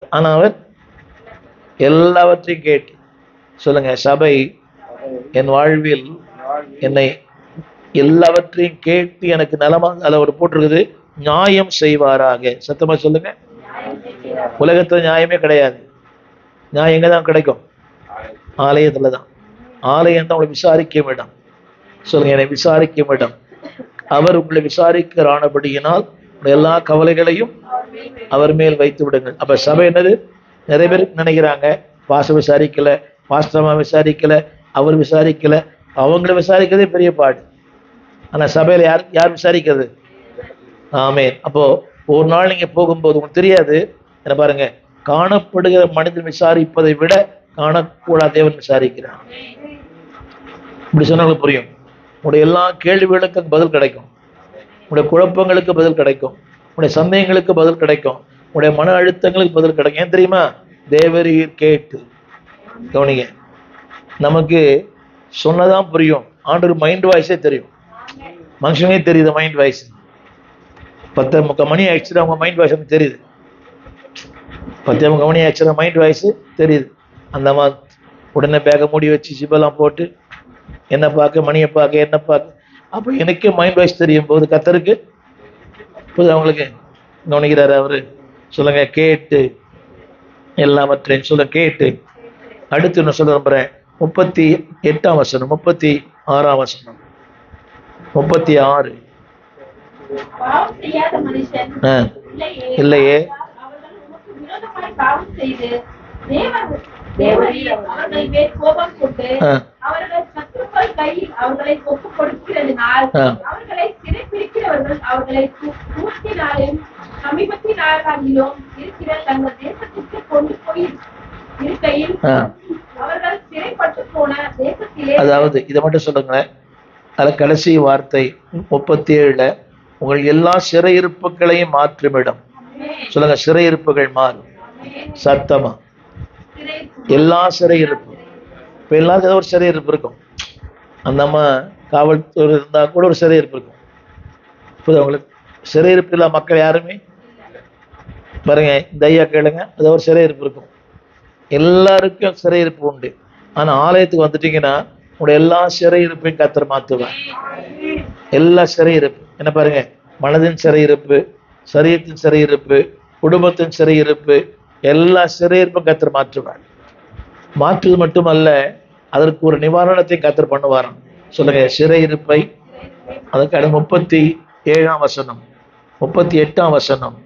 ஆனா அவர் எல்லாவற்றையும் கேட்டு. சொல்லுங்க, சபை என் வாழ்வில் என்னை எல்லாவற்றையும் கேட்டு எனக்கு நலமாக அளவோடு போட்டிருக்குது, நியாயம் செய்வாராக. சத்தமா சொல்லுங்க. உலகத்துல நியாயமே கிடையாது. நியாயம் எங்கதான் கிடைக்கும்? ஆலயத்துலதான். ஆலயம் தான் உங்களை விசாரிக்கும் இடம். சொல்லுங்க, என்னை விசாரிக்கும் இடம். அவர் உங்களை விசாரிக்கிறானபடியினால் எல்லா கவலைகளையும் அவர் மேல் வைத்து விடுங்கள். அப்ப சபை என்னது? நிறைய பேர் நினைக்கிறாங்க, பாச விசாரிக்கல, பாஸ்டமா விசாரிக்கல, அவர் விசாரிக்கல, அவங்கள விசாரிக்கிறதே பெரிய பாடு. ஆனா சபையில யார் யார் விசாரிக்கிறது? ஆமென். அப்போ ஒரு நாள் நீங்க போகும்போது உங்களுக்கு தெரியாது, என்ன பாருங்க, காணப்படுகிற மனிதன் விசாரிப்பதை விட காணக்கூடாத தேவன் விசாரிக்கிறான். இப்படி சொன்னாலும் புரியும். உங்களுடைய எல்லா கேள்விகளுக்கு பதில் கிடைக்கும், உங்களுடைய குழப்பங்களுக்கு பதில் கிடைக்கும், உங்களுடைய சந்தேகங்களுக்கு பதில் கிடைக்கும், உங்களுடைய மன அழுத்தங்களுக்கு பதில் கிடைக்கும். ஏன் தெரியுமா? தேவரீர் கேட்டு. கவனிங்க, நமக்கு சொன்னதான் புரியும், ஆண்டவர் மைண்ட் வாய்ஸே தெரியும். மனுஷனே தெரியுது மைண்ட் வாய்ஸ். 10:45 மணி ஆயிடுச்சுன்னா அவங்க மைண்ட் வாய்ஸ் எனக்கு தெரியுது. 10:45 மணி ஆயிடுச்சுன்னா மைண்ட் வாய்ஸ் தெரியுது. அந்த மாதிரி உடனே பேக்கை மூடி வச்சு ஜிப்பெல்லாம் போட்டு என்ன பார்க்க, மணியை பார்க்க, என்ன பார்க்க. அப்போ எனக்கே மைண்ட் வாய்ஸ் தெரியும் போது கத்தருக்கு புது அவங்களுக்கு கவனிக்கிறாரு அவரு. சொல்லுங்க, கேட்டு எல்லாவற்றையும் சொல்ல கேட்டு. அடுத்து என்ன சொல்ல நம்புறேன்? 38ஆம் வசனம், 36ஆம் வசனம், 36. இல்லையே, அதாவது இதை மட்டும் சொல்லுங்களேன். அது கடைசி வார்த்தை 37ல, உங்கள் எல்லா சிறையிருப்புகளையும் மாற்றுமிடம். சொல்லுங்க, சிறையிருப்புகள் மாறும். சத்தமா, எல்லா சிறையிருப்பு. இப்ப எல்லாருக்கும் ஏதோ ஒரு சிறையிருப்பு இருக்கும். அந்த அம்மா காவல்துறை இருந்தா கூட ஒரு சிறையிருப்பு இருக்கும். இப்போது அவங்களுக்கு சிறையிருப்பு இல்ல மக்கள் யாருமே பாருங்க, இந்த ஐயா கேளுங்க, ஏதோ ஒரு சிறையிருப்பு இருக்கும். எல்லாருக்கும் சிறையிருப்பு உண்டு. ஆனா ஆலயத்துக்கு வந்துட்டீங்கன்னா உங்களுடைய எல்லா சிறையிருப்பையும் கர்த்தர் மாத்துவார். எல்லா சிறையிருப்பு என்ன பாருங்க, மனதின் சிறையிருப்பு, சரீரத்தின் சிறையிருப்பு, குடும்பத்தின் சிறையிருப்பு, எல்லா சிறையிருப்பும் கர்த்தர் மாற்றுவார். மாற்றுவது மட்டுமல்ல, அதற்கு ஒரு நிவாரணத்தை கர்த்தர் பண்ணுவாராம். சொல்லுங்க, சிறையிருப்பை. அதுக்கு 37ஆம் வசனம், 38ஆம் வசனம்.